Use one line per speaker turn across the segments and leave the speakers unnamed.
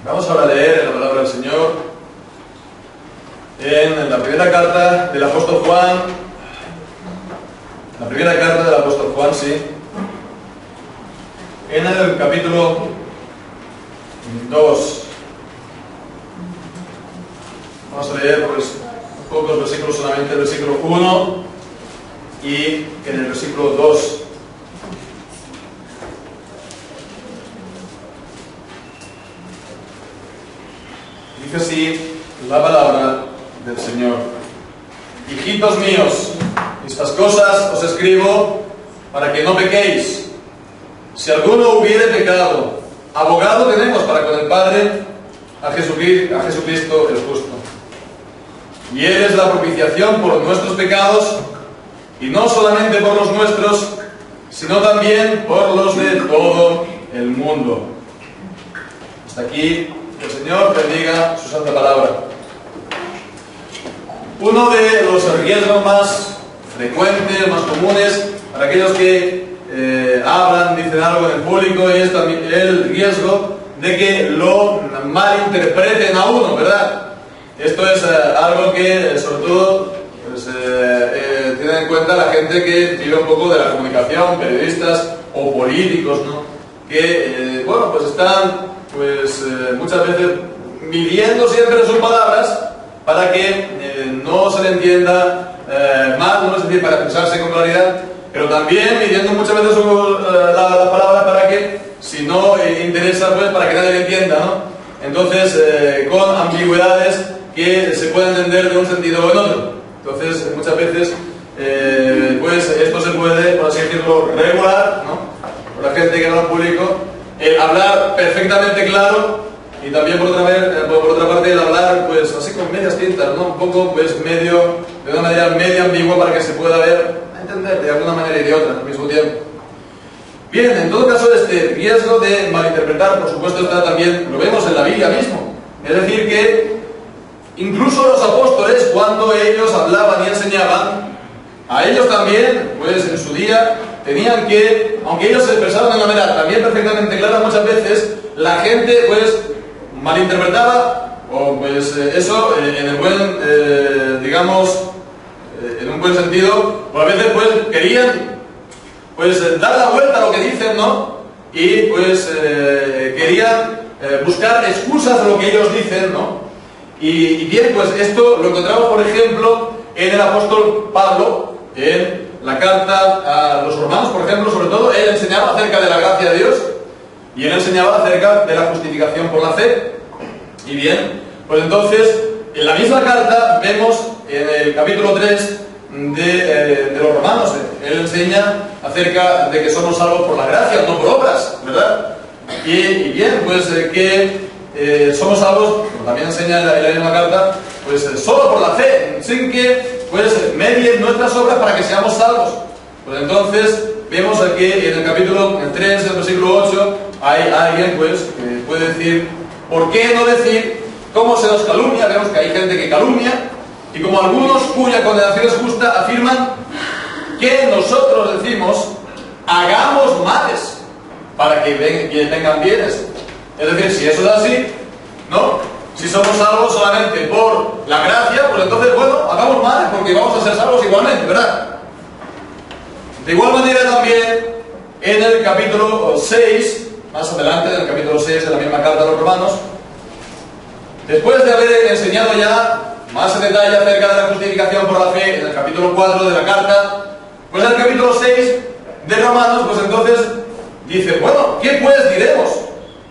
Vamos ahora a leer la palabra del Señor en la primera carta del apóstol Juan. La primera carta del apóstol Juan, sí. En el capítulo 2. Vamos a leer pues pocos versículos solamente, el versículo 1 y en el versículo 2. Dice así la palabra del Señor: Hijitos míos, estas cosas os escribo para que no pequéis. Si alguno hubiere pecado, abogado tenemos para con el Padre, a Jesucristo el justo. Y Él es la propiciación por nuestros pecados, y no solamente por los nuestros, sino también por los de todo el mundo. Hasta aquí. Que el Señor bendiga su santa palabra. Uno de los riesgos más frecuentes, más comunes, para aquellos que hablan, dicen algo en el público, es también el riesgo de que lo malinterpreten a uno, ¿verdad? Esto es algo que, sobre todo, pues, tiene en cuenta la gente que vive un poco de la comunicación, periodistas o políticos, ¿no? Que, bueno, pues están muchas veces midiendo siempre sus palabras para que no se le entienda mal, no es decir, para expresarse con claridad, pero también midiendo muchas veces la palabra para que, si no interesa, pues para que nadie le entienda, ¿no? Entonces, con ambigüedades que se pueden entender de un sentido o en otro. Entonces, muchas veces, pues esto se puede, por así decirlo, regular, ¿no? Por la gente que habla en público, el hablar perfectamente claro, y también por otra parte el hablar pues así con medias tintas, ¿no? Un poco pues medio, de una manera medio ambigua para que se pueda entender de alguna manera y de otra al mismo tiempo. Bien, en todo caso este riesgo de malinterpretar, por supuesto, está también, lo vemos en la Biblia mismo. Es decir que incluso los apóstoles, cuando ellos hablaban y enseñaban, a ellos también, pues en su día, tenían que, aunque ellos se expresaban de una manera también perfectamente clara, muchas veces la gente pues malinterpretaba, o pues eso en el buen, digamos, en un buen sentido, o a veces pues querían pues dar la vuelta a lo que dicen, ¿no? Y pues querían buscar excusas a lo que ellos dicen, ¿no? Y bien, pues esto lo encontramos, por ejemplo, en el apóstol Pablo, en la carta a los romanos, por ejemplo, sobre todo, él enseñaba acerca de la gracia de Dios y él enseñaba acerca de la justificación por la fe. Y bien, pues entonces, en la misma carta vemos en el capítulo 3 de los romanos, él enseña acerca de que somos salvos por la gracia, no por obras, ¿verdad? Y bien, pues que somos salvos, como también enseña en la misma carta, pues solo por la fe, sin que pues medien nuestras obras para que seamos salvos. Pues entonces vemos aquí en el capítulo 3, el versículo 8, hay alguien pues que puede decir, ¿por qué no decir cómo se nos calumnia? Vemos que hay gente que calumnia, y como algunos cuya condenación es justa afirman que nosotros decimos hagamos males para que vengan bienes. Es decir, si eso es así, ¿no? Si somos salvos solamente por la gracia, pues entonces, bueno, hagamos males porque vamos a ser salvos igualmente, ¿verdad? De igual manera también, en el capítulo 6, más adelante, en el capítulo 6 de la misma carta a los romanos, después de haber enseñado ya más en detalle acerca de la justificación por la fe, en el capítulo 4 de la carta, pues en el capítulo 6 de Romanos, pues entonces dice, bueno, ¿qué pues diremos?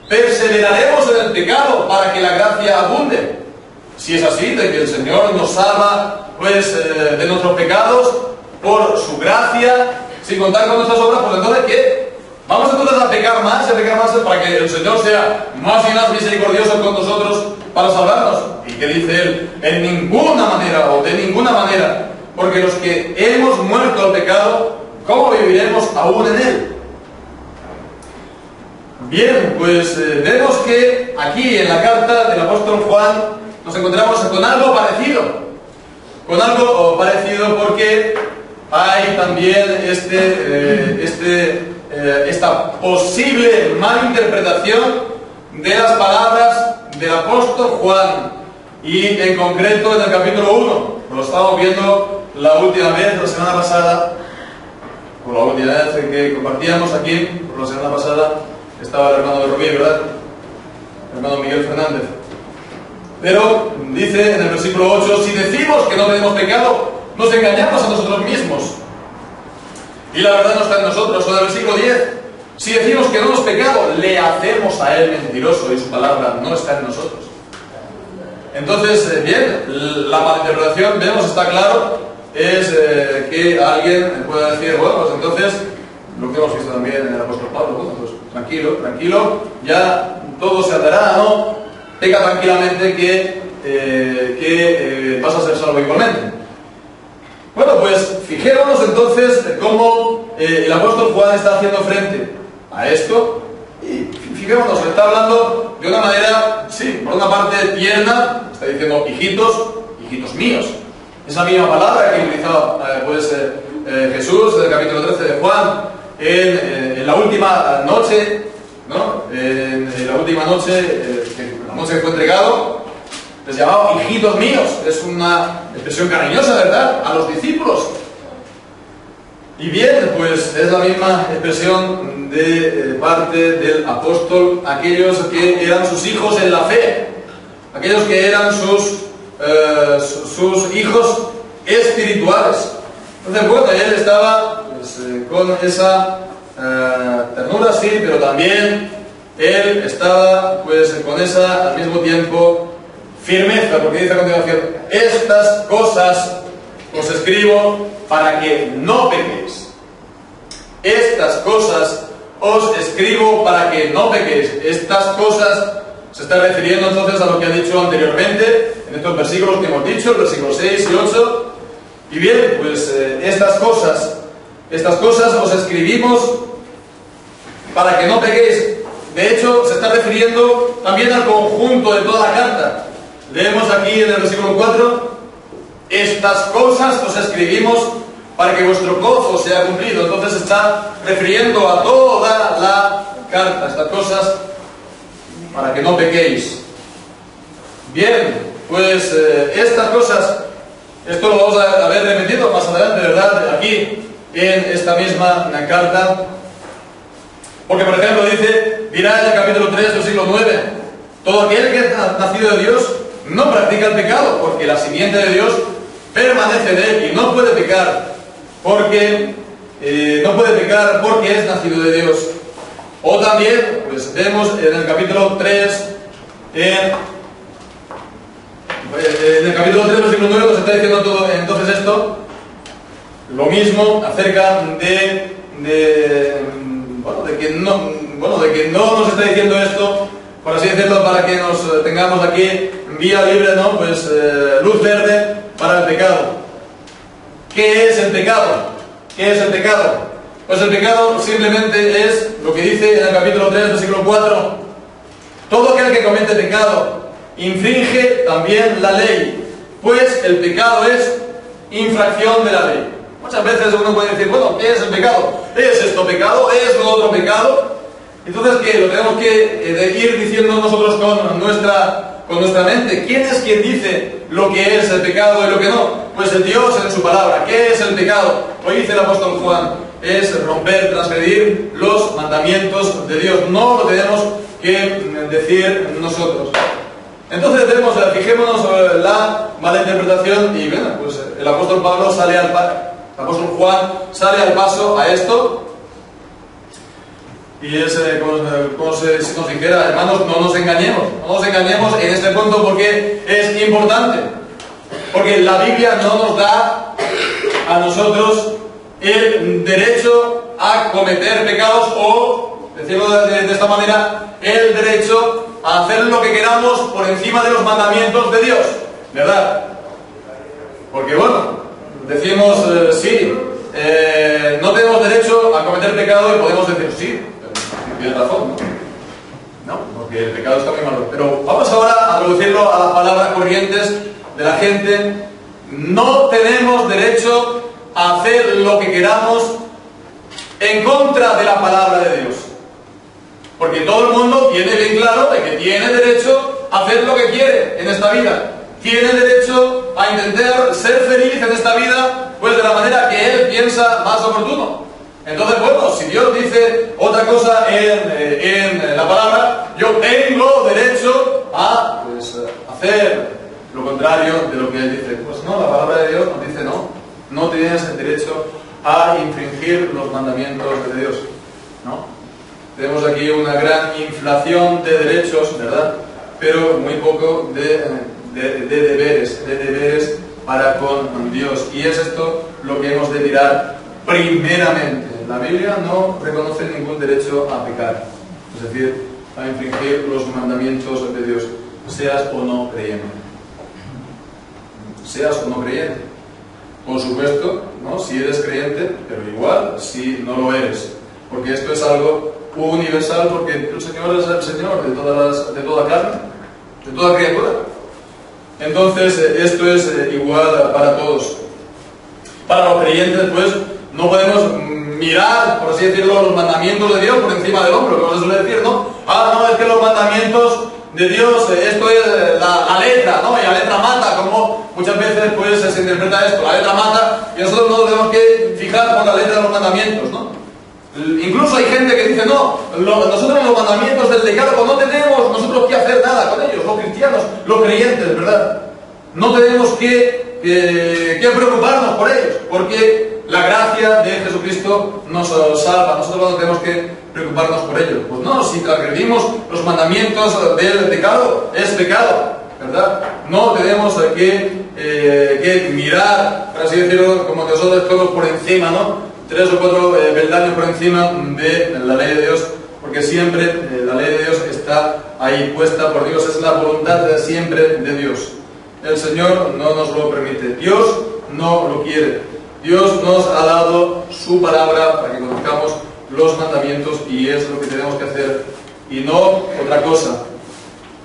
¿Perseveraremos en el pecado para que la gracia abunde? Si es así, de que el Señor nos salva pues de nuestros pecados por su gracia, sin contar con nuestras obras, pues entonces ¿qué? Vamos entonces a pecar más para que el Señor sea más y más misericordioso con nosotros para salvarnos. ¿Y qué dice Él? En ninguna manera, o de ninguna manera, porque los que hemos muerto al pecado, ¿cómo viviremos aún en él? Bien, pues vemos que aquí en la carta del apóstol Juan nos encontramos con algo parecido. Con algo parecido porque hay también esta posible malinterpretación de las palabras del apóstol Juan, y en concreto en el capítulo 1. Lo estamos viendo la última vez, la semana pasada, o la última vez que compartíamos aquí, por la semana pasada, estaba el hermano de Rubí, ¿verdad? El hermano Miguel Fernández. Pero dice en el versículo 8, si decimos que no tenemos pecado, nos engañamos a nosotros mismos, y la verdad no está en nosotros. O en el versículo 10, si decimos que no hemos pecado, le hacemos a él mentiroso, y su palabra no está en nosotros. Entonces, bien, la malinterpretación, vemos, está claro, es que alguien pueda decir, bueno, pues entonces, lo que hemos visto también en el apóstol Pablo, bueno, pues tranquilo, ya todo se andará, ¿no? Peca tranquilamente que vas a ser salvo igualmente. Bueno, pues fijémonos entonces cómo el apóstol Juan está haciendo frente a esto, y fijémonos, está hablando de una manera, sí, por una parte tierna, está diciendo hijitos míos. Esa misma palabra que utilizaba Jesús en el capítulo 13 de Juan, en la última noche, ¿no? En la última noche, la noche que fue entregado, les llamaba hijitos míos. Es una expresión cariñosa, ¿verdad?, a los discípulos. Y bien, pues es la misma expresión de parte del apóstol, aquellos que eran sus hijos en la fe, aquellos que eran sus hijos espirituales. Entonces, bueno, él estaba pues, con esa ternura, sí, pero también él estaba pues con esa, al mismo tiempo, firmeza, porque dice a continuación, estas cosas os escribo para que no pequéis. Estas cosas os escribo para que no pequéis. Estas cosas se está refiriendo entonces a lo que ha dicho anteriormente en estos versículos que hemos dicho, el versículo 6 y 8. Y bien, pues estas cosas os escribimos para que no pequéis. De hecho, se está refiriendo también al conjunto de toda la carta. Leemos aquí en el versículo 4, estas cosas os escribimos para que vuestro gozo sea cumplido. Entonces se está refiriendo a toda la carta, estas cosas para que no pequéis. Bien, pues estas cosas, esto lo vamos a ver repetido más adelante, ¿verdad? Aquí en esta misma carta. Porque, por ejemplo, dirá en el capítulo 3, versículo 9, todo aquel que es nacido de Dios no practica el pecado, porque la simiente de Dios permanece en él y no puede pecar porque es nacido de Dios. O también, pues vemos en el capítulo 3, en el capítulo 3, versículo 9, nos está diciendo todo, entonces esto, lo mismo acerca de que no nos está diciendo esto, por así decirlo, para que nos tengamos aquí vía libre, ¿no? Pues luz verde para el pecado. ¿Qué es el pecado? ¿Qué es el pecado? Pues el pecado simplemente es lo que dice en el capítulo 3, versículo 4. Todo aquel que comete pecado infringe también la ley, pues el pecado es infracción de la ley. Muchas veces uno puede decir, bueno, ¿qué es el pecado? ¿Es esto pecado? ¿Es lo otro pecado? Entonces, ¿qué? Lo tenemos que ir diciendo nosotros con nuestra mente. ¿Quién es quien dice lo que es el pecado y lo que no? Pues el Dios en su palabra. ¿Qué es el pecado? Hoy dice el apóstol Juan, es romper, transgredir los mandamientos de Dios. No lo tenemos que decir nosotros. Entonces fijémonos sobre la mala interpretación y bueno, pues el apóstol Pablo el apóstol Juan sale al paso a esto. Y es como si nos dijera, hermanos, no nos engañemos en este punto, porque es importante. Porque la Biblia no nos da a nosotros el derecho a cometer pecados o, decirlo de esta manera, el derecho a hacer lo que queramos por encima de los mandamientos de Dios, ¿verdad? Porque bueno, decimos sí, no tenemos derecho a cometer pecado y podemos decir sí. Tienes razón, ¿no? No, porque el pecado está muy malo. Pero vamos ahora a traducirlo a las palabras corrientes de la gente. No tenemos derecho a hacer lo que queramos en contra de la palabra de Dios. Porque todo el mundo tiene bien claro de que tiene derecho hacer lo que quiere en esta vida. Tiene derecho a intentar ser feliz en esta vida, pues de la manera que él piensa más oportuno. Entonces, bueno, si Dios dice otra cosa en la palabra, yo tengo derecho a pues, hacer lo contrario de lo que él dice. Pues no, la palabra de Dios nos dice no. No tienes el derecho a infringir los mandamientos de Dios, ¿no? Tenemos aquí una gran inflación de derechos, ¿verdad? Pero muy poco de deberes para con Dios. Y es esto lo que hemos de mirar primeramente. La Biblia no reconoce ningún derecho a pecar, es decir, a infringir los mandamientos de Dios, seas o no creyente. Seas o no creyente. Por supuesto, ¿no? Si eres creyente, pero igual si no lo eres. Porque esto es algo universal, porque el Señor es el Señor de toda carne, de toda criatura. Entonces, esto es igual para todos. Para los creyentes, pues, no podemos mirar, por así decirlo, los mandamientos de Dios por encima del hombro, como se suele decir, ¿no? No, es que los mandamientos de Dios, esto es la letra, ¿no? Y la letra mata, como muchas veces pues se interpreta esto, la letra mata, y nosotros no tenemos que fijar con la letra de los mandamientos, ¿no? Incluso hay gente que dice, no, nosotros los mandamientos del decálogo no tenemos nosotros que hacer nada con ellos, los cristianos, los creyentes, ¿verdad? No tenemos que preocuparnos por ellos, porque la gracia de Jesucristo nos salva, nosotros no tenemos que preocuparnos por ellos. Pues no, si transgredimos los mandamientos del decálogo, es pecado, ¿verdad? No tenemos que mirar, por así decirlo, como nosotros todos por encima, ¿no? 3 o 4 peldaños por encima de la ley de Dios, porque siempre la ley de Dios está ahí puesta por Dios, es la voluntad siempre de Dios. El Señor no nos lo permite, Dios no lo quiere. Dios nos ha dado su palabra para que conozcamos los mandamientos y es lo que tenemos que hacer y no otra cosa.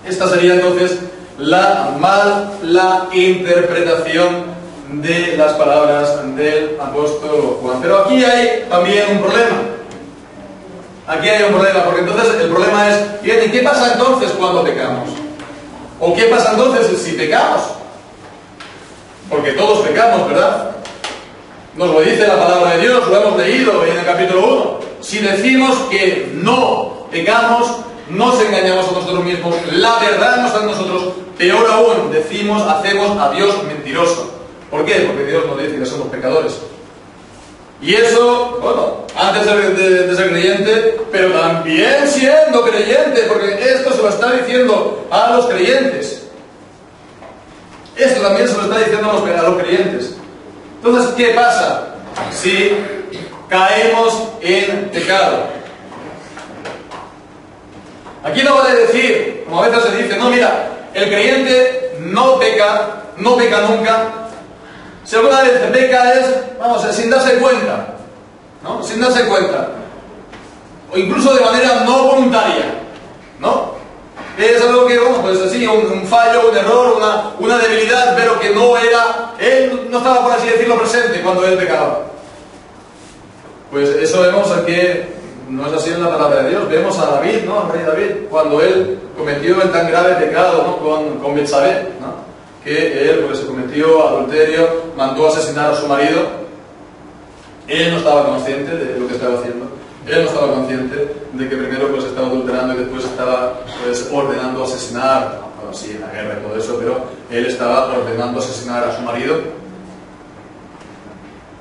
Esta sería entonces la mala interpretación de las palabras del apóstol Juan. Pero aquí hay también un problema. Aquí hay un problema, porque entonces el problema es, bien, ¿y qué pasa entonces cuando pecamos? ¿O qué pasa entonces si pecamos? Porque todos pecamos, ¿verdad? Nos lo dice la palabra de Dios, lo hemos leído en el capítulo 1. Si decimos que no pecamos, nos engañamos a nosotros mismos, la verdad no está en nosotros, peor aún, hacemos a Dios mentiroso. ¿Por qué? Porque Dios nos dice que somos pecadores. Y eso, bueno, antes de ser creyente, pero también siendo creyente, porque esto se lo está diciendo a los creyentes. Esto también se lo está diciendo a los creyentes. Entonces, ¿qué pasa si caemos en pecado? Aquí no vale decir, como a veces se dice, no, mira, el creyente no peca nunca. Si alguna vez peca es, vamos, sin darse cuenta, ¿no? Sin darse cuenta. O incluso de manera no voluntaria, ¿no? Es algo que, bueno, pues así, un fallo, un error, una debilidad, pero que no era, él no estaba, por así decirlo, presente cuando él pecaba. Pues eso vemos que no es así en la palabra de Dios. Vemos a David, ¿no? Al rey David, cuando él cometió el tan grave pecado, ¿no? Con Betsabé, ¿no? Que él, porque se cometió adulterio, mandó asesinar a su marido. Él no estaba consciente de lo que estaba haciendo. Él no estaba consciente de que primero pues estaba adulterando y después estaba pues ordenando asesinar, bueno, sí, en la guerra y todo eso, pero él estaba ordenando asesinar a su marido.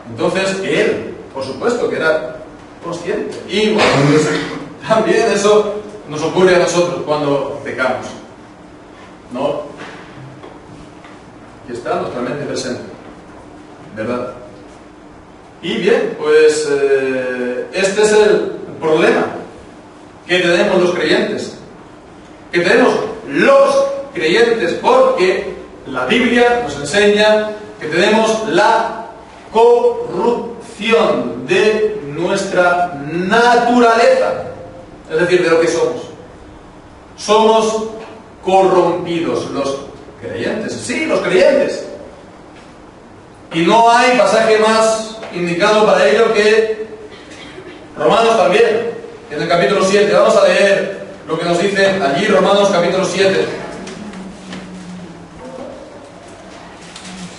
Entonces él, por supuesto que era consciente. Y bueno, pues, también eso nos ocurre a nosotros cuando pecamos, ¿no? Y está nuestra mente presente, ¿verdad? Y bien, pues este es el problema que tenemos los creyentes. Que tenemos los creyentes porque la Biblia nos enseña que tenemos la corrupción de nuestra naturaleza, es decir, de lo que somos. Somos corrompidos los creyentes, sí, los creyentes. Y no hay pasaje más indicado para ello que Romanos también, en el capítulo 7. Vamos a leer lo que nos dice allí Romanos capítulo 7.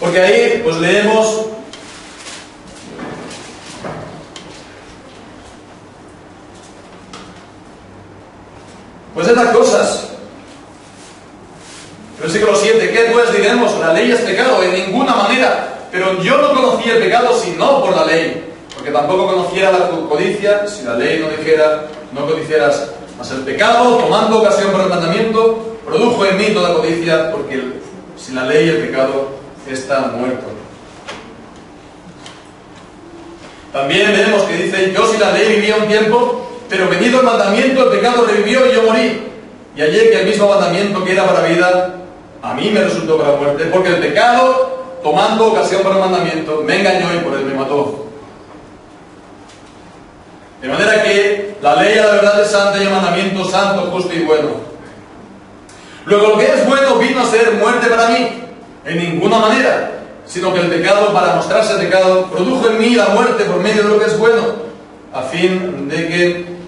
Porque ahí pues leemos pues estas cosas. Versículo 7, ¿qué pues diremos? La ley es pecado, en ninguna manera. Pero yo no conocía el pecado sino por la ley, porque tampoco conociera la codicia si la ley no dijera, no codiciarás. Mas el pecado, tomando ocasión por el mandamiento, produjo en mí toda codicia, porque sin la ley el pecado está muerto. También veremos que dice, yo sin la ley vivía un tiempo, pero venido el mandamiento, el pecado revivió y yo morí. Y hallé que el mismo mandamiento que era para vida, a mí me resultó para muerte, porque el pecado, tomando ocasión para el mandamiento, me engañó y por él me mató. De manera que la ley a la verdad es santa y el mandamiento santo, justo y bueno. Luego lo que es bueno vino a ser muerte para mí, en ninguna manera, sino que el pecado, para mostrarse pecado, produjo en mí la muerte por medio de lo que es bueno, a fin de que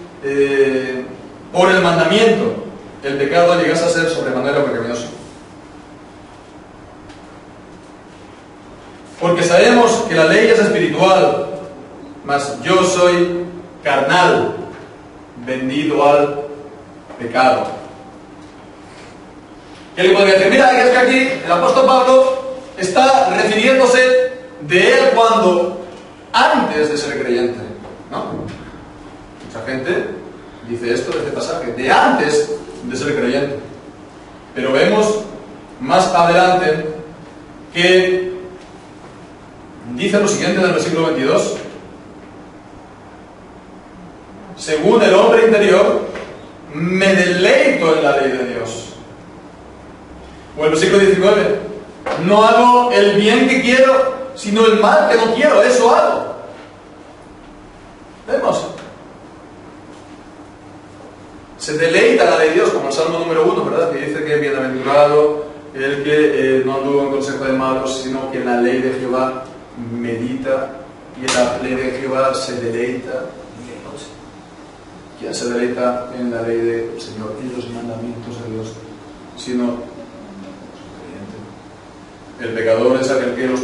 por el mandamiento el pecado llegase a ser sobremanera pecaminoso. Porque sabemos que la ley es espiritual, mas yo soy carnal, vendido al pecado. ¿Qué le podría decir? Mira, es que aquí el apóstol Pablo está refiriéndose de él cuando antes de ser creyente, ¿no? Mucha gente dice esto de este pasaje, de antes de ser creyente. Pero vemos más adelante que dice lo siguiente en el versículo 22. Según el hombre interior, me deleito en la ley de Dios. O el versículo 19. No hago el bien que quiero, sino el mal que no quiero. Eso hago. Vemos. Se deleita en la ley de Dios, como el Salmo número 1, ¿verdad? Que dice que bienaventurado el que no anduvo en consejo de malos, sino que en la ley de Jehová medita, y en la ley de Jehová se deleita. ¿Quién se deleita en la ley del Señor? En los mandamientos de Dios, sino el pecador es aquel que los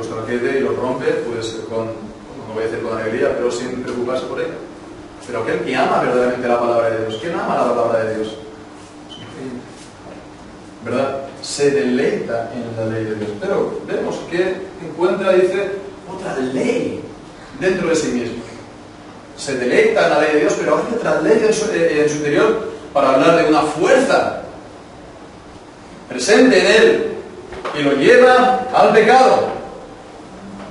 transgrede y los rompe, pues no voy a decir con alegría, pero sin preocuparse por ello. Pero aquel que ama verdaderamente la palabra de Dios, ¿quién ama la palabra de Dios? ¿Verdad? Se deleita en la ley de Dios. Pero vemos que encuentra, dice, otra ley dentro de sí mismo. Se deleita en la ley de Dios, pero hay otra ley en su interior para hablar de una fuerza presente en él y lo lleva al pecado.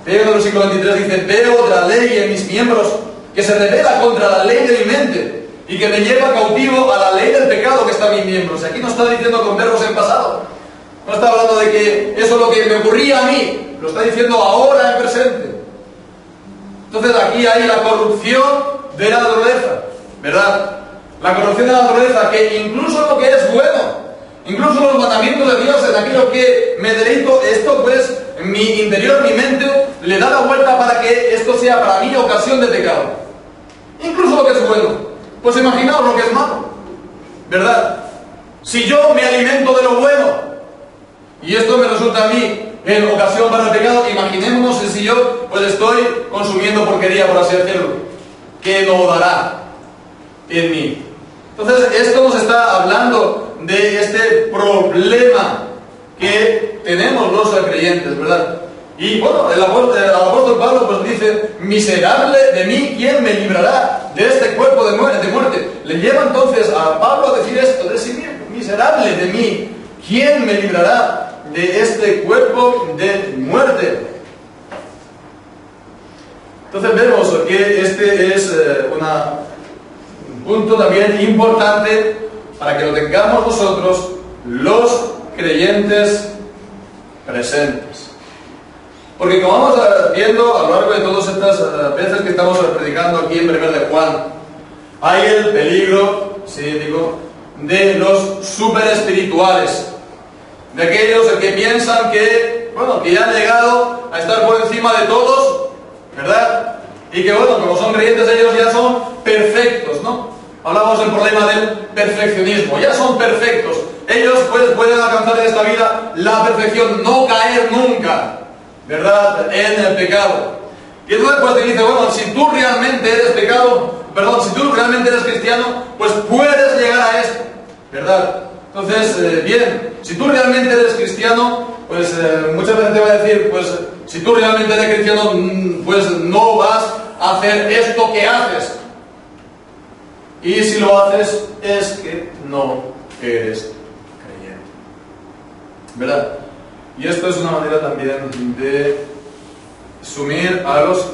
Pero en el versículo 23 dice, veo otra ley en mis miembros que se revela contra la ley de mi mente y que me lleva cautivo a la ley del pecado que está en mis miembros. Y aquí no está diciendo con verbos en pasado. No está hablando de que eso es lo que me ocurría a mí. Lo está diciendo ahora en presente. Entonces aquí hay la corrupción de la naturaleza, ¿verdad? La corrupción de la naturaleza, que incluso lo que es bueno, incluso los mandamientos de Dios, en aquello que me deleito, esto pues, mi interior, mi mente, le da la vuelta para que esto sea para mí ocasión de pecado. Incluso lo que es bueno. Pues imaginaos lo que es malo, ¿verdad? Si yo me alimento de lo bueno, y esto me resulta a mí en ocasión para el pecado, imaginémonos si yo pues estoy consumiendo porquería, por así decirlo, que no dará en mí. Entonces esto nos está hablando de este problema que tenemos los creyentes, ¿verdad? Y bueno, el apóstol Pablo pues dice, miserable de mí, ¿quién me librará de este cuerpo de muerte? Le lleva entonces a Pablo a decir esto de sí mismo, miserable de mí, ¿quién me librará de este cuerpo de muerte? Entonces vemos que este es un punto también importante para que lo tengamos nosotros, los creyentes presentes. Porque como vamos viendo a lo largo de todas estas veces que estamos predicando aquí en 1 de Juan, hay el peligro, sí, digo, de los superespirituales, de aquellos que piensan que, bueno, que ya han llegado a estar por encima de todos, ¿verdad? Y que, bueno, como son creyentes ellos ya son perfectos, ¿no? Hablamos del problema del perfeccionismo, ya son perfectos. ellos pues pueden alcanzar en esta vida la perfección, no caer nunca, ¿verdad?, en el pecado. Y entonces pues te dice, bueno, si tú realmente eres si tú realmente eres cristiano, pues puedes llegar a esto, ¿verdad? Entonces, bien, si tú realmente eres cristiano, pues muchas veces te va a decir, pues si tú realmente eres cristiano, pues no vas a hacer esto que haces. Y si lo haces, es que no eres creyente, ¿verdad? Y esto es una manera también de sumir a los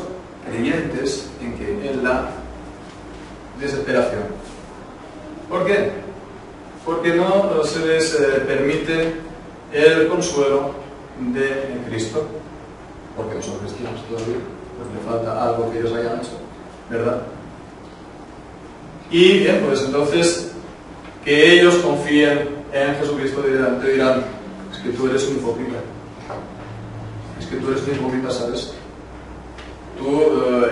creyentes en la desesperación. ¿Por qué? Porque no se les permite el consuelo de Cristo, porque no son cristianos todavía, porque le falta algo que ellos hayan hecho, ¿verdad? Y bien, pues entonces que ellos confíen en Jesucristo te dirán, es que tú eres un hipócrita, ¿sabes? Tú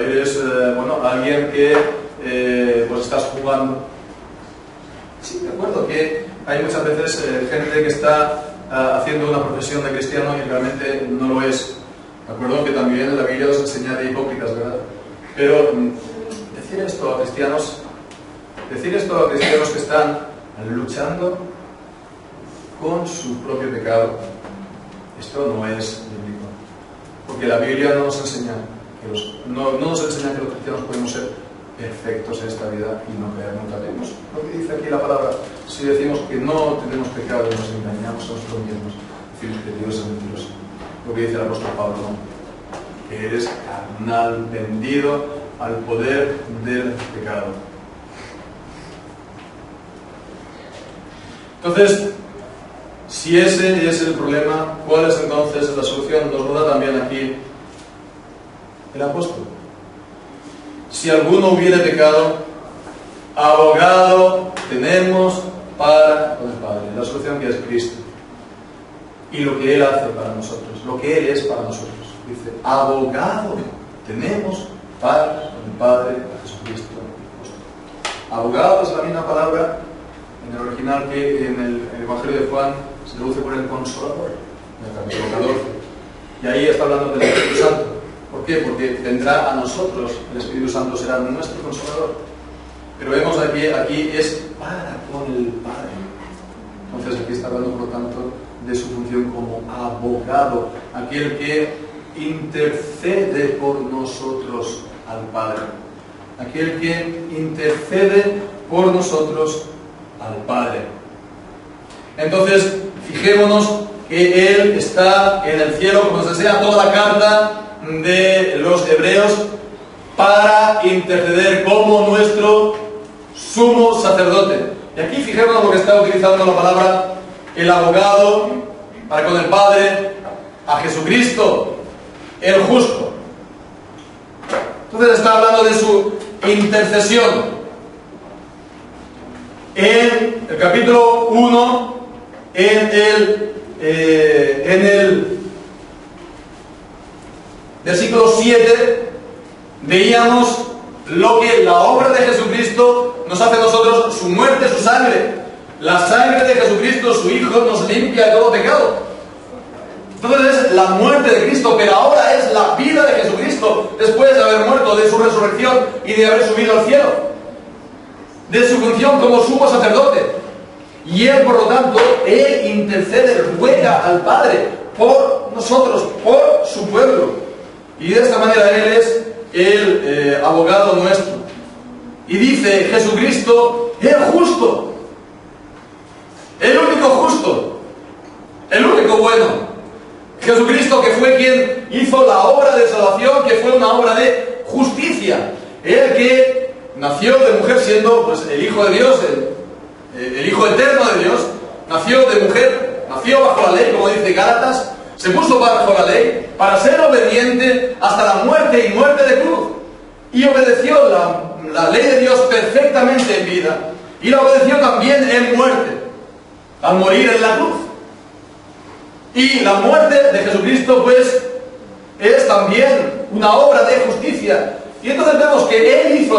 eres, alguien que pues estás jugando. Sí, de acuerdo, que hay muchas veces gente que está haciendo una profesión de cristiano y realmente no lo es. De acuerdo, que también la Biblia nos enseña de hipócritas, ¿verdad? Pero decir esto a cristianos que están luchando con su propio pecado, esto no es bíblico. Porque la Biblia no nos enseña que los cristianos podemos ser perfectos en esta vida y no caer nunca. Vemos lo que dice aquí la palabra. Si decimos que no tenemos pecado y nos engañamos a nosotros mismos, decimos que Dios es mentiroso. Lo que dice el apóstol Pablo, no, que eres carnal, vendido al poder del pecado. Entonces, si ese es el problema, ¿cuál es entonces la solución? Nos lo da también aquí el apóstol. Si alguno hubiere pecado, abogado tenemos para con el Padre. La solución que es Cristo. Y lo que Él hace para nosotros, lo que Él es para nosotros. Dice, abogado tenemos para con el Padre, a Jesucristo. Abogado es la misma palabra en el original que en el Evangelio de Juan se traduce por el Consolador, en el capítulo 14. Y ahí está hablando del Espíritu Santo. ¿Por qué? Porque vendrá a nosotros, el Espíritu Santo será nuestro Consolador. Pero vemos aquí es para con el Padre. Entonces aquí está hablando, por lo tanto, de su función como abogado, aquel que intercede por nosotros al Padre. Aquel que intercede por nosotros al Padre. Entonces, fijémonos que Él está en el cielo, como nos enseña toda la carta de los hebreos, para interceder como nuestro sumo sacerdote. Y aquí fijémonos lo que está utilizando la palabra el abogado para con el Padre, a Jesucristo, el justo. Entonces está hablando de su intercesión. En el capítulo 1, en el versículo 7, veíamos lo que la obra de Jesucristo nos hace a nosotros, su muerte, su sangre. La sangre de Jesucristo, su Hijo, nos limpia de todo pecado. Entonces es la muerte de Cristo, pero ahora es la vida de Jesucristo, después de haber muerto, de su resurrección y de haber subido al cielo, de su función como sumo sacerdote. Y Él, por lo tanto, Él intercede, ruega al Padre por nosotros, por su pueblo. Y de esta manera Él es el abogado nuestro. Y dice Jesucristo, el justo, el único justo, el único bueno. Jesucristo, que fue quien hizo la obra de salvación, que fue una obra de justicia. El que nació de mujer siendo pues, el Hijo de Dios, el Hijo eterno de Dios, nació de mujer, nació bajo la ley, como dice Gálatas, se puso bajo la ley para ser obediente hasta la muerte y muerte de cruz. Y obedeció la ley de Dios perfectamente en vida. Y la obedeció también en muerte, al morir en la cruz. Y la muerte de Jesucristo, pues, es también una obra de justicia. Y entonces vemos que Él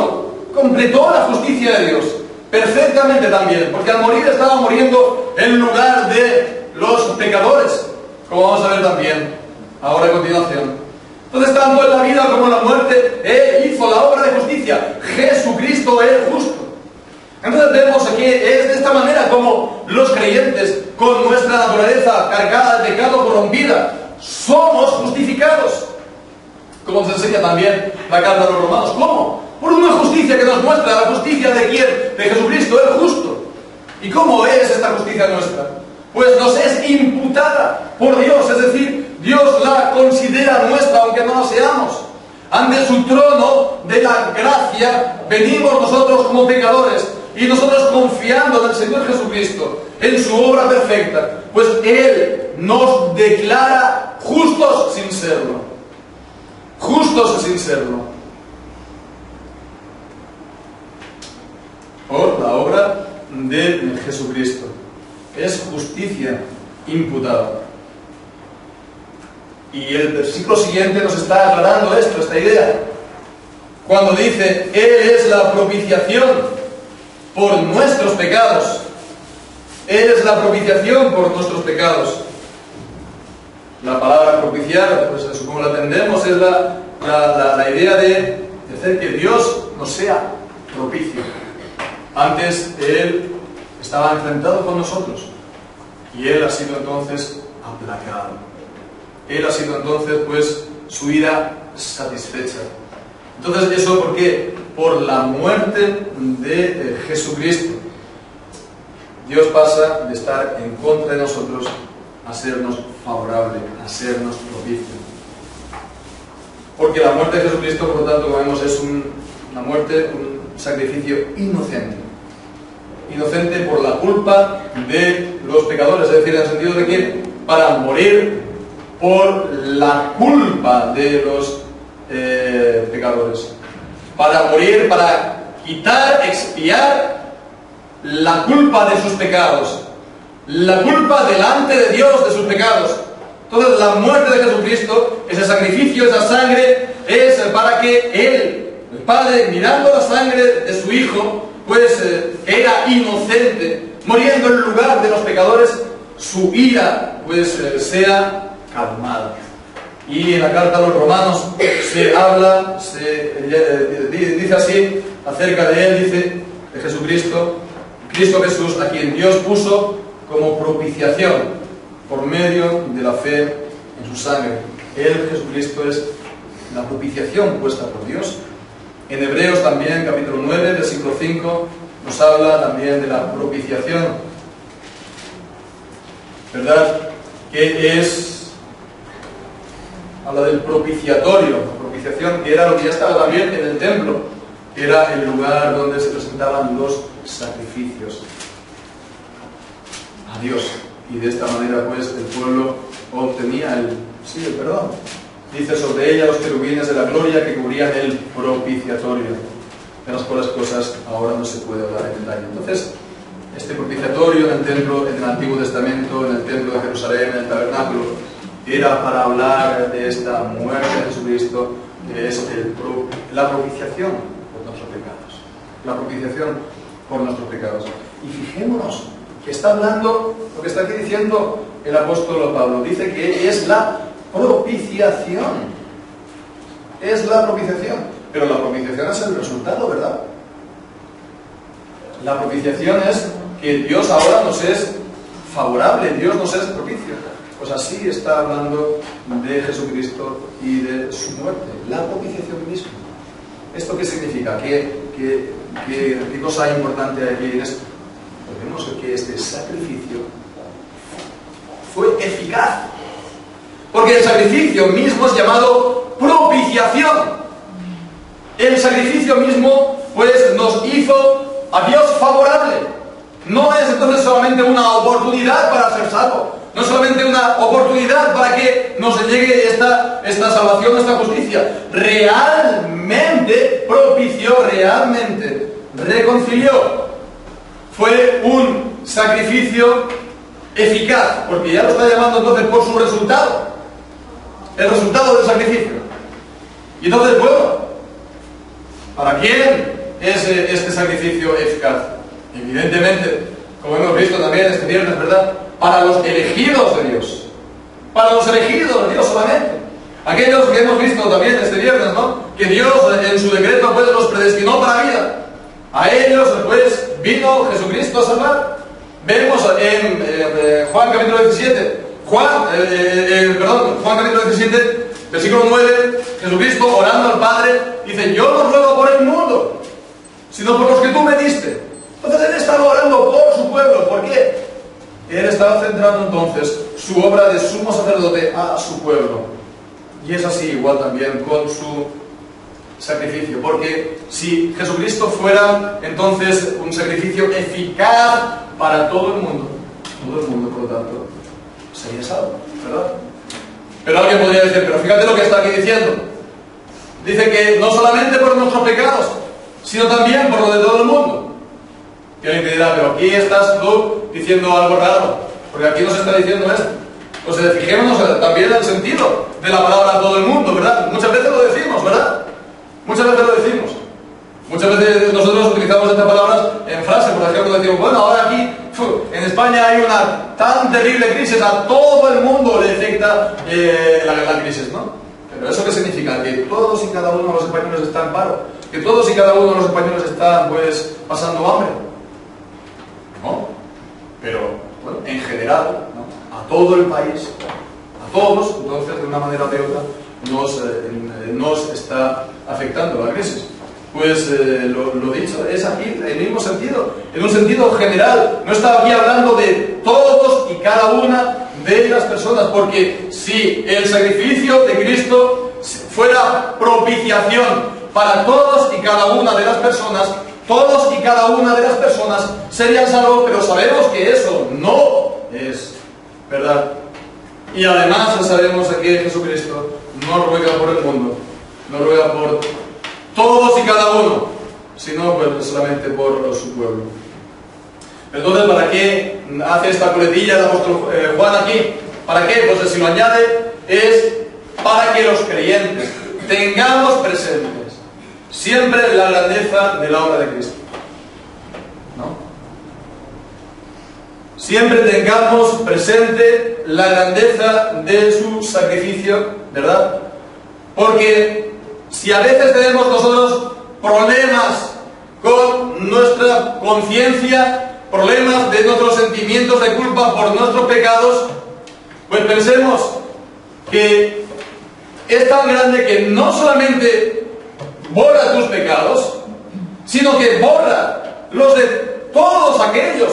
completó la justicia de Dios. perfectamente también, porque al morir estaba muriendo en lugar de los pecadores, como vamos a ver también ahora a continuación. Entonces, tanto en la vida como en la muerte, Él hizo la obra de justicia. Jesucristo es justo. Entonces vemos que es de esta manera como los creyentes, con nuestra naturaleza cargada de pecado corrompida, somos justificados. Como nos enseña también la carta de los Romanos. ¿Cómo? Por una justicia que nos muestra la justicia de ¿quién? De Jesucristo, el justo. ¿Y cómo es esta justicia nuestra? Pues nos es imputada por Dios, es decir, Dios la considera nuestra aunque no la seamos. Ante su trono de la gracia venimos nosotros como pecadores y nosotros confiando en el Señor Jesucristo, en su obra perfecta, pues Él nos declara justos sin serlo. Justos sin serlo. Por la obra de Jesucristo. Es justicia imputada. Y el versículo siguiente nos está aclarando esto, esta idea. Cuando dice, Él es la propiciación por nuestros pecados. Él es la propiciación por nuestros pecados. La palabra propiciar, pues como la entendemos, es la idea de hacer que Dios nos sea propicio. Antes Él estaba enfrentado con nosotros y Él ha sido entonces aplacado. Él ha sido entonces, pues, su ira satisfecha. Entonces, ¿eso por qué? Por la muerte de Jesucristo. Dios pasa de estar en contra de nosotros a sernos favorable, a sernos propicio. Porque la muerte de Jesucristo, por lo tanto, como vemos, es una muerte, un sacrificio inocente. Inocente por la culpa de los pecadores, es decir, en el sentido de que para morir por la culpa de los pecadores, para morir, para quitar, expiar la culpa de sus pecados, la culpa delante de Dios de sus pecados. Entonces la muerte de Jesucristo, ese sacrificio, esa sangre, es para que Él, el Padre, mirando la sangre de su Hijo, pues era inocente, muriendo en lugar de los pecadores, su ira pues sea calmada. Y en la carta a los Romanos se habla, dice así acerca de Él, dice de Jesucristo, Cristo Jesús, a quien Dios puso como propiciación por medio de la fe en su sangre. Él, Jesucristo, es la propiciación puesta por Dios. En Hebreos también, capítulo 9, versículo 5, nos habla también de la propiciación. ¿Verdad? Que es... habla del propiciatorio, la propiciación, que era lo que ya estaba también en el templo, que era el lugar donde se presentaban los sacrificios a Dios. Y de esta manera, pues, el pueblo obtenía el perdón. Dice sobre ella los querubines de la gloria que cubrían el propiciatorio. De las cuales cosas ahora no se puede hablar en detalle. Entonces, este propiciatorio en el templo, en el Antiguo Testamento, en el templo de Jerusalén, en el tabernáculo, era para hablar de esta muerte de Jesucristo, que es la propiciación por nuestros pecados. La propiciación por nuestros pecados. Y fijémonos que está hablando, lo que está aquí diciendo el apóstol Pablo, dice que es la propiciación. Es la propiciación. Pero la propiciación es el resultado, ¿verdad? La propiciación es que Dios ahora nos es favorable, Dios nos es propicio. Pues así está hablando de Jesucristo y de su muerte. La propiciación misma. ¿Esto qué significa? ¿Qué cosa importante hay aquí en esto? Pues vemos que este sacrificio fue eficaz. Porque el sacrificio mismo es llamado propiciación. El sacrificio mismo, pues, nos hizo a Dios favorable. No es entonces solamente una oportunidad para ser salvo. No es solamente una oportunidad para que nos llegue esta salvación, esta justicia. Realmente propició, realmente reconcilió. Fue un sacrificio eficaz, porque ya lo está llamando entonces por su resultado. El resultado del sacrificio. Y entonces, bueno, ¿para quién es este sacrificio eficaz? Evidentemente, como hemos visto también este viernes, ¿verdad? Para los elegidos de Dios. Para los elegidos de Dios solamente. Aquellos que hemos visto también este viernes, ¿no? Que Dios en su decreto pues los predestinó para la vida. A ellos pues vino Jesucristo a salvar. Vemos en Juan capítulo 17, Juan capítulo 17, versículo 9, Jesucristo orando al Padre, dice: yo no ruego por el mundo, sino por los que tú me diste. Entonces él estaba orando por su pueblo. ¿Por qué? Él estaba centrando entonces su obra de sumo sacerdote a su pueblo. Y es así igual también con su sacrificio. Porque si Jesucristo fuera entonces un sacrificio eficaz para todo el mundo, por lo tanto, sería salvo, ¿verdad? Pero alguien podría decir: pero fíjate lo que está aquí diciendo. Dice que no solamente por nuestros pecados, sino también por lo de todo el mundo. Y alguien te dirá: pero aquí estás tú diciendo algo raro, porque aquí no se está diciendo esto. Pues fijémonos también en el sentido de la palabra todo el mundo, ¿verdad? Muchas veces lo decimos, ¿verdad? Muchas veces lo decimos. Muchas veces nosotros utilizamos estas palabras en frases. Por ejemplo, decimos: bueno, ahora aquí en España hay una tan terrible crisis, a todo el mundo le afecta la crisis, ¿no? Pero ¿eso qué significa? Que todos y cada uno de los españoles están en paro, que todos y cada uno de los españoles están pues pasando hambre. ¿No? Pero, bueno, en general, ¿no? A todo el país, a todos, entonces, de una manera o de otra, nos está afectando la crisis. Pues lo dicho, es aquí en el mismo sentido, en un sentido general. No está aquí hablando de todos y cada una de las personas, porque si el sacrificio de Cristo fuera propiciación para todos y cada una de las personas, todos y cada una de las personas serían salvos, pero sabemos que eso no es verdad. Y además sabemos que Jesucristo no ruega por el mundo, no ruega por todos y cada uno, sino pues solamente por su pueblo. Entonces, ¿para qué hace esta coletilla el apóstol Juan aquí? ¿Para qué? Pues si lo añade, es para que los creyentes tengamos presentes siempre la grandeza de la obra de Cristo, ¿no? Siempre tengamos presente la grandeza de su sacrificio, ¿verdad? Porque si a veces tenemos nosotros problemas con nuestra conciencia, problemas de nuestros sentimientos de culpa por nuestros pecados, pues pensemos que es tan grande que no solamente borra tus pecados, sino que borra los de todos aquellos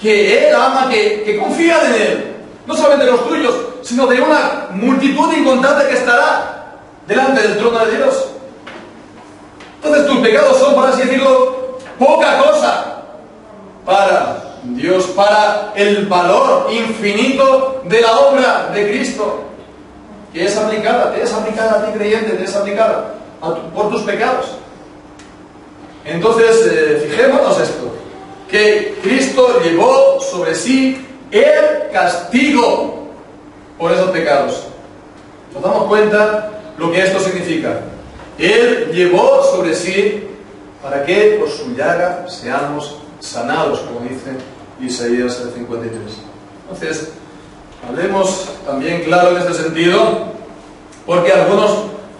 que Él ama, que confían en Él. No solamente los tuyos, sino de una multitud incontable que estará delante del trono de Dios. Entonces tus pecados son, por así decirlo, poca cosa para Dios, para el valor infinito de la obra de Cristo, que es aplicada, te es aplicada a ti creyente, te es aplicada por tus pecados. Entonces, fijémonos esto, que Cristo llevó sobre sí el castigo por esos pecados. ¿Nos damos cuenta lo que esto significa? Él llevó sobre sí para que por su llaga seamos sanados, como dice Isaías 53. Entonces, hablemos también claro en este sentido, porque algunos,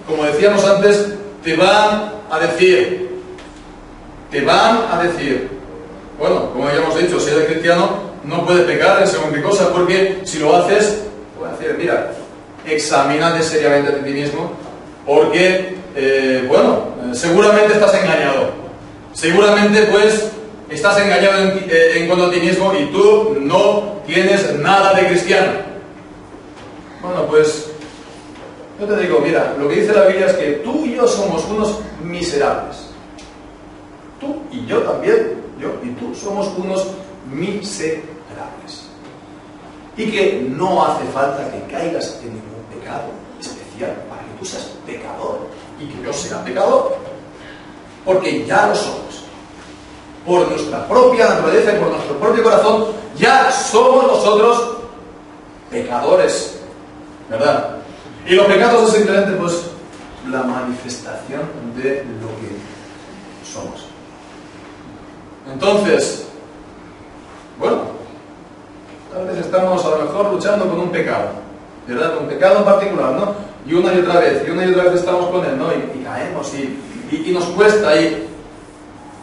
como decíamos antes, te van a decir, bueno, como ya hemos dicho, si eres cristiano no puedes pecar en según qué cosa, porque si lo haces, te voy a decir: mira, examínate seriamente a ti mismo, porque, seguramente estás engañado, seguramente pues estás engañado en cuanto a ti mismo y tú no tienes nada de cristiano. Bueno, pues yo te digo, mira, lo que dice la Biblia es que tú y yo somos unos miserables. Tú y yo también, yo y tú somos unos miserables. Y que no hace falta que caigas en ningún pecado especial para que tú seas pecador y que yo sea pecador. Porque ya lo somos. Por nuestra propia naturaleza y por nuestro propio corazón, ya somos nosotros pecadores, ¿verdad? Y los pecados es simplemente pues la manifestación de lo que somos. Entonces, bueno, tal vez estamos a lo mejor luchando con un pecado, ¿verdad? Con un pecado en particular, ¿no? Y una y otra vez estamos con él, ¿no? Y caemos y nos cuesta.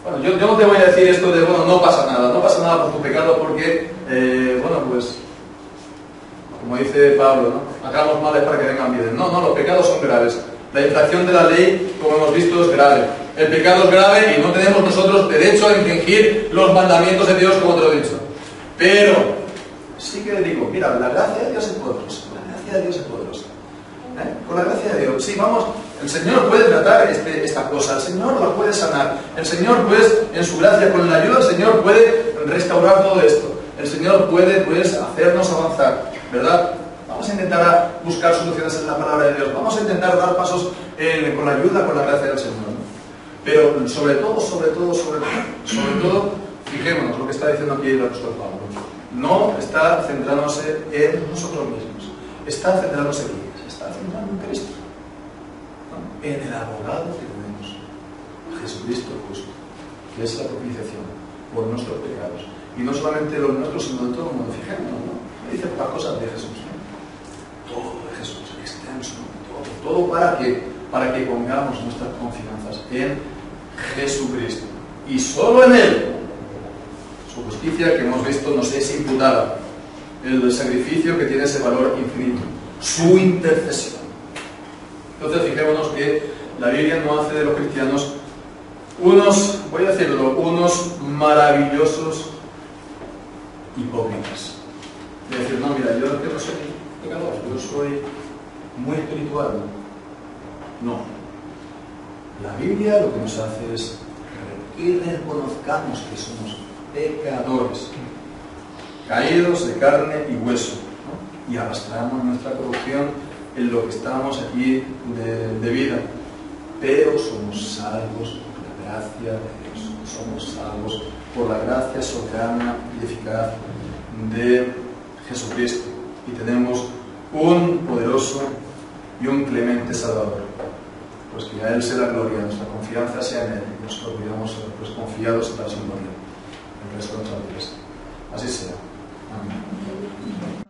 Bueno, yo no te voy a decir esto de, bueno, no pasa nada por tu pecado porque, bueno, pues, como dice Pablo, ¿no? Hagamos males para que vengan bien. No, los pecados son graves. La infracción de la ley, como hemos visto, es grave. El pecado es grave y no tenemos nosotros derecho a infringir los mandamientos de Dios, como te lo he dicho. Pero sí que le digo, mira, la gracia de Dios es poderosa. La gracia de Dios es poderosa. Con la gracia de Dios, sí, vamos, el Señor puede tratar esta cosa, el Señor la puede sanar, el Señor, pues, en su gracia, con la ayuda del Señor, puede restaurar todo esto. El Señor puede, pues, hacernos avanzar, ¿verdad? Vamos a intentar buscar soluciones en la palabra de Dios, vamos a intentar dar pasos con la ayuda, con la gracia del Señor, ¿no? Pero sobre todo, fijémonos lo que está diciendo aquí el apóstol Pablo. No está centrándose en nosotros mismos, está centrándose aquí. Está centrado en Cristo, ¿no? En el abogado que tenemos, Jesucristo justo, que es la propiciación por nuestros pecados. Y no solamente los nuestros, sino de todo el mundo. Fijémonos, ¿no? Me dice para cosas de Jesús, ¿no? Todo de Jesús, extenso, todo para que pongamos nuestras confianzas en Jesucristo. Y solo en Él, su justicia que hemos visto nos es imputada, el sacrificio que tiene ese valor infinito, su intercesión. Entonces fijémonos que la Biblia no hace de los cristianos unos, voy a decirlo, unos maravillosos hipócritas. Es decir, no, mira, yo no soy pecador, yo soy muy espiritual. No. La Biblia lo que nos hace es que reconozcamos que somos pecadores, caídos de carne y hueso, ¿no? Y arrastramos nuestra corrupción en lo que estamos aquí de vida, pero somos salvos por la gracia de Dios, somos salvos por la gracia soberana y eficaz de Jesucristo, y tenemos un poderoso y un clemente Salvador. Pues que a Él sea la gloria, nuestra confianza sea en Él, y nosotros vivamos pues, confiados en la gloria el resto de nuestras vidas. Así sea. Amén.